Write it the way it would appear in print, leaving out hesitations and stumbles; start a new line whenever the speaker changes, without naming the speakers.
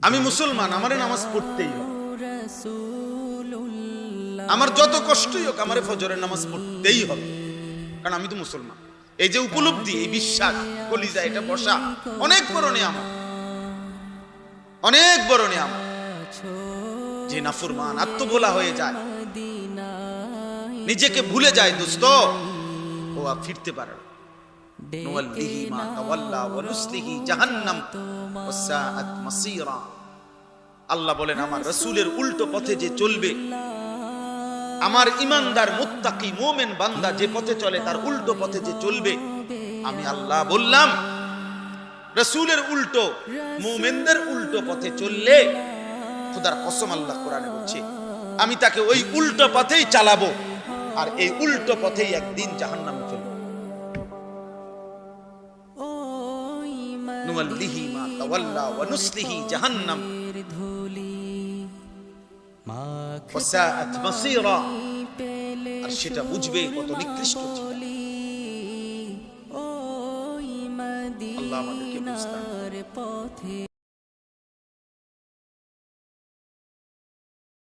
আমি মুসলমান, আমারে নামাজ পড়তেই হবে। আমার যত কষ্টই হোক আমারে ফজরের নামাজ পড়তেই হবে, কারণ আমি তো মুসলমান। এই যে উপলব্ধি, এই বিশ্বাস কলিজা এটা বসা অনেক বড় নিয়ামত, অনেক বড় নিয়ামত। যে নাফরমান আত্মভোলা হয়ে যায়, নিজেকে ভুলে যায় দোস্ত, ও আর ফিরতে পারে না। নুওয়াল্লিহি মা তাওয়াল্লা ওয়া নুসলিহি জাহান্নাম ওয়া সাআত মাসীরা। আল্লাহ বলেন, আমার রাসূলের উল্টো পথে যে চলবে, আমার ঈমানদার মুত্তাকি মুমিন বান্দা যে পথে চলে তার উল্টো পথে যে চলবে, আমি আল্লাহ বললাম রাসূলের উল্টো মুমিনদের উল্টো পথে চললে, খোদার কসম আল্লাহ কোরআনে বলছে, আমি তাকে ওই উল্টো পথেই চালাবো, আর এই উল্টো পথেই একদিন জাহান্নামে ফেলবো। নুওয়াল্লিহি মা তাওয়াল্লা ওয়া নুসলিহি জাহান্নাম ওয়া সাআত মাসীরা। আর সেটা বুঝবে কত নিকৃষ্ট ছিল। আল্লাহ আমাদেরকে বুঝতে